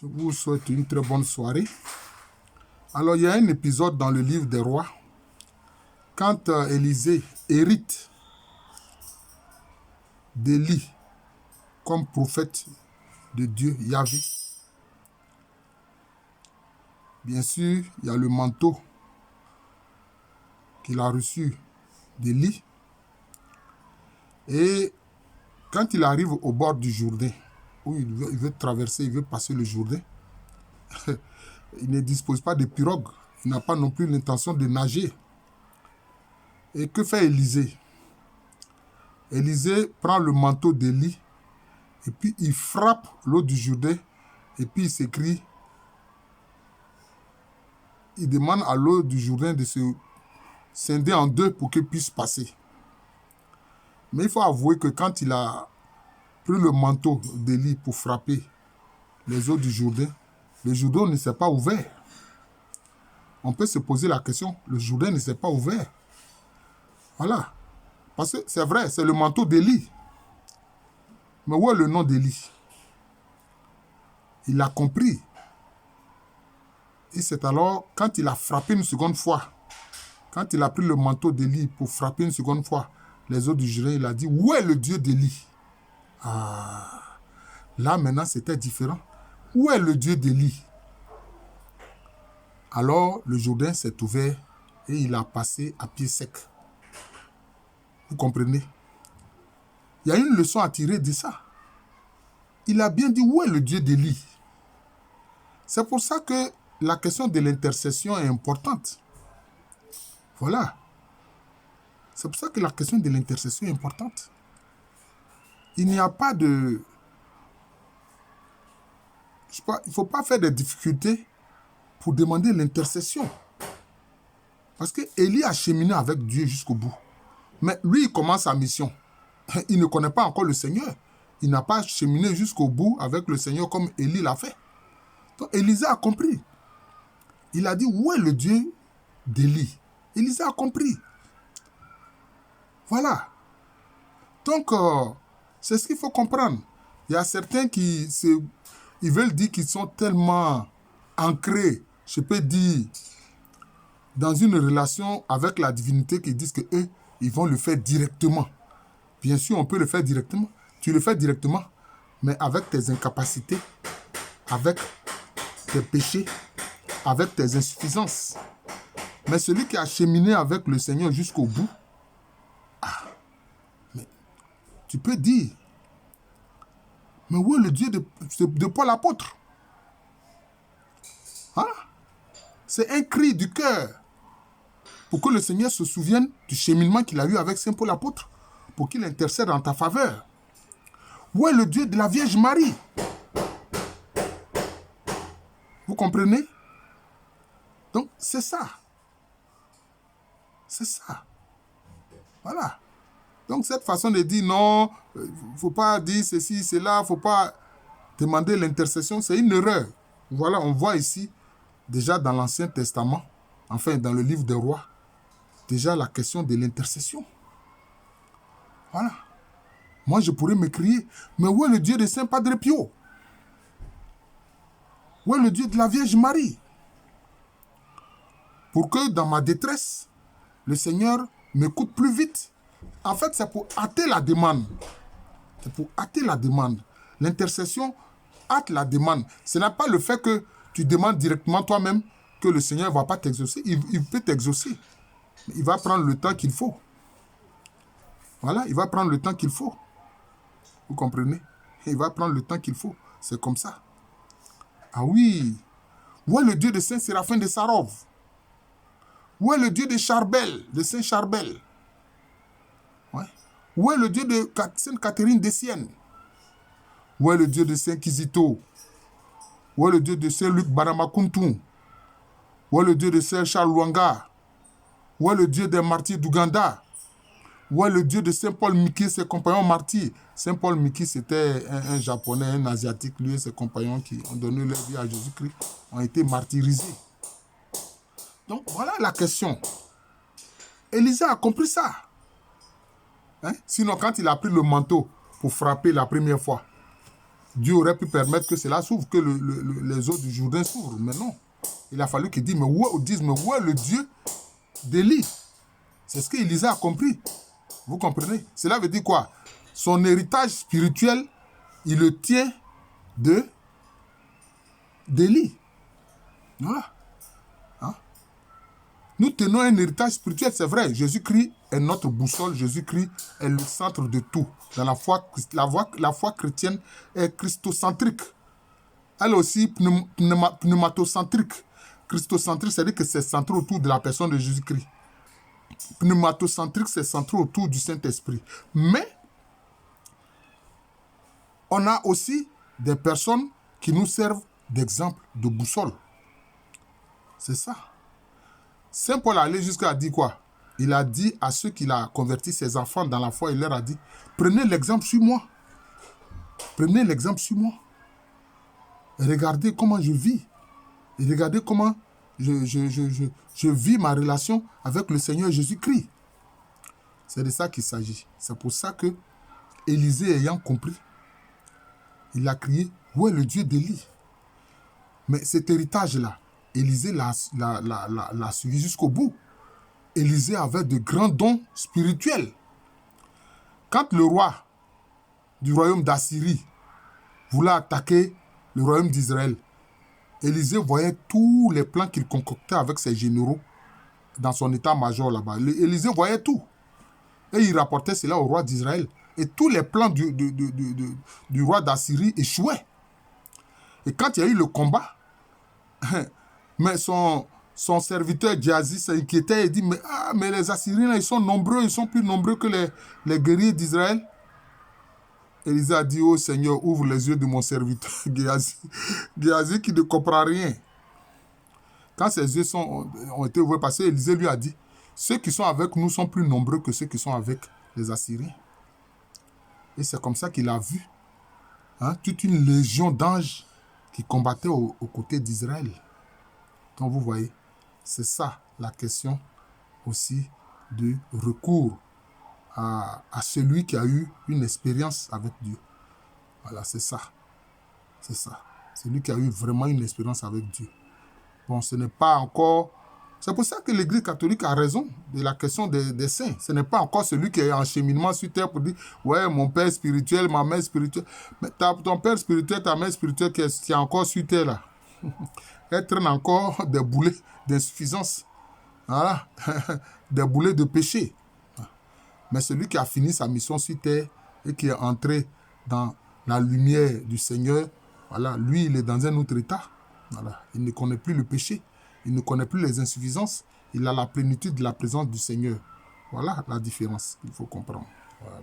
Je vous souhaite une très bonne soirée. Alors, il y a un épisode dans le livre des rois, quand Élisée hérite d'Élie comme prophète de Dieu, Yahvé. Bien sûr, il y a le manteau qu'il a reçu d'Élie. Et quand il arrive au bord du Jourdain, où il veut traverser, il veut passer le Jourdain, il ne dispose pas de pirogue. Il n'a pas non plus l'intention de nager. Et que fait Élisée? Élisée prend le manteau d'Élie et puis il frappe l'eau du Jourdain et puis il s'écrie, il demande à l'eau du Jourdain de se scinder en deux pour qu'elle puisse passer. Mais il faut avouer que quand il a pris le manteau d'Élie pour frapper les eaux du Jourdain, le Jourdain ne s'est pas ouvert. On peut se poser la question, le Jourdain ne s'est pas ouvert. Voilà. Parce que c'est vrai, c'est le manteau d'Élie. Mais où est le nom d'Élie? Il l'a compris. Et c'est alors, quand il a frappé une seconde fois, quand il a pris le manteau d'Élie pour frapper une seconde fois les eaux du Jourdain, il a dit, où est le Dieu d'Élie? Ah, là maintenant c'était différent. Où est le Dieu d'Élie? Alors le Jourdain s'est ouvert et il a passé à pied sec. Vous comprenez? Il y a une leçon à tirer de ça. Il a bien dit, où est le Dieu d'Élie? C'est pour ça que la question de l'intercession est importante. Voilà. C'est pour ça que la question de l'intercession est importante. Il n'y a pas de... il ne faut pas faire de difficultés pour demander l'intercession. Parce que Élie a cheminé avec Dieu jusqu'au bout. Mais lui, il commence sa mission. Il ne connaît pas encore le Seigneur. Il n'a pas cheminé jusqu'au bout avec le Seigneur comme Élie l'a fait. Donc Élisée a compris. Il a dit, où est le Dieu d'Élie? Élisée a compris. Voilà. Donc, c'est ce qu'il faut comprendre. Il y a certains ils veulent dire qu'ils sont tellement ancrés, je peux dire, dans une relation avec la divinité qu'ils disent qu'eux, ils vont le faire directement. Bien sûr, on peut le faire directement. Tu le fais directement, mais avec tes incapacités, avec tes péchés, avec tes insuffisances. Mais celui qui a cheminé avec le Seigneur jusqu'au bout, mais tu peux dire, mais où est le Dieu de Paul l'apôtre? Hein? C'est un cri du cœur pour que le Seigneur se souvienne du cheminement qu'il a eu avec Saint Paul l'apôtre, pour qu'il intercède en ta faveur. Où est le Dieu de la Vierge Marie? Vous comprenez? Donc, c'est ça. C'est ça. Voilà. Donc, cette façon de dire non, il ne faut pas dire ceci, cela, il ne faut pas demander l'intercession, c'est une erreur. Voilà, on voit ici, déjà dans l'Ancien Testament, enfin dans le livre des rois, déjà la question de l'intercession. Voilà. Moi, je pourrais me crier, mais où est le Dieu de Saint Padre Pio? Où est le Dieu de la Vierge Marie? Pour que dans ma détresse, le Seigneur m'écoute plus vite. En fait, c'est pour hâter la demande. C'est pour hâter la demande. L'intercession hâte la demande. Ce n'est pas le fait que tu demandes directement toi-même que le Seigneur ne va pas t'exaucer. Il peut t'exaucer. Il va prendre le temps qu'il faut. Voilà, il va prendre le temps qu'il faut. Vous comprenez? Il va prendre le temps qu'il faut. C'est comme ça. Ah oui. Où est le Dieu de Saint Séraphin de Sarov? Où est le Dieu de Charbel, de Saint Charbel? Ouais. Où est le Dieu de Sainte Catherine de Sienne? Où est le Dieu de Saint Kizito? Où est le Dieu de Saint Luc Baramakuntu? Où est le Dieu de Saint Charles Lwanga? Où est le Dieu des martyrs d'Ouganda? Où est le Dieu de Saint Paul Miki, ses compagnons martyrs? Saint Paul Miki, c'était un Japonais, un Asiatique. Lui et ses compagnons qui ont donné leur vie à Jésus-Christ ont été martyrisés. Donc, voilà la question. Élisée a compris ça. Hein? Sinon, quand il a pris le manteau pour frapper la première fois, Dieu aurait pu permettre que cela s'ouvre, que les eaux du Jourdain s'ouvrent. Mais non. Il a fallu qu'il dise, mais où est le Dieu d'Élie? C'est ce qu'Élisée a compris. Vous comprenez? Cela veut dire quoi? Son héritage spirituel, il le tient d'Élie. Voilà. Hein? Nous tenons un héritage spirituel, c'est vrai. Jésus-Christ est notre boussole. Jésus-Christ est le centre de tout. Dans la foi chrétienne est christocentrique. Elle est aussi pneumatocentrique. Christocentrique, c'est-à-dire que c'est centré autour de la personne de Jésus-Christ. Pneumatocentrique, c'est centré autour du Saint-Esprit. Mais, on a aussi des personnes qui nous servent d'exemple, de boussole. C'est ça. Saint Paul allait jusqu'à dire quoi? Il a dit à ceux qu'il a convertis, ses enfants dans la foi, il leur a dit, prenez l'exemple sur moi. Prenez l'exemple sur moi. Et regardez comment je vis. Et regardez comment je vis ma relation avec le Seigneur Jésus-Christ. C'est de ça qu'il s'agit. C'est pour ça que Élisée ayant compris, il a crié, où est le Dieu d'Élie? Mais cet héritage-là, Élisée l'a suivi jusqu'au bout. Élisée avait de grands dons spirituels. Quand le roi du royaume d'Assyrie voulait attaquer le royaume d'Israël, Élisée voyait tous les plans qu'il concoctait avec ses généraux dans son état-major là-bas. Élisée voyait tout. Et il rapportait cela au roi d'Israël. Et tous les plans du roi d'Assyrie échouaient. Et quand il y a eu le combat, mais son serviteur Géasi s'inquiétait et dit, mais les Assyriens, ils sont nombreux, ils sont plus nombreux que les guerriers d'Israël. Élisée a dit, oh Seigneur, ouvre les yeux de mon serviteur Géasi. Géasi qui ne comprend rien. Quand ses yeux ont été ouverts, parce que Élisée lui a dit, ceux qui sont avec nous sont plus nombreux que ceux qui sont avec les Assyriens. Et c'est comme ça qu'il a vu toute une légion d'anges qui combattaient aux côtés d'Israël. Donc vous voyez, c'est ça la question aussi du recours à celui qui a eu une expérience avec Dieu. Voilà, c'est ça. C'est ça. Celui qui a eu vraiment une expérience avec Dieu. Bon, ce n'est pas encore... C'est pour ça que l'Église catholique a raison de la question des saints. Ce n'est pas encore celui qui est en cheminement sur terre pour dire « Ouais, mon père spirituel, ma mère spirituelle. » Mais ton père spirituel, ta mère spirituelle qui est encore sur terre là. Elle traîne encore des boulets d'insuffisance. Voilà. Des boulets de péché. Mais celui qui a fini sa mission sur terre et qui est entré dans la lumière du Seigneur, voilà, lui, il est dans un autre état. Voilà. Il ne connaît plus le péché. Il ne connaît plus les insuffisances. Il a la plénitude de la présence du Seigneur. Voilà la différence qu'il faut comprendre. Voilà.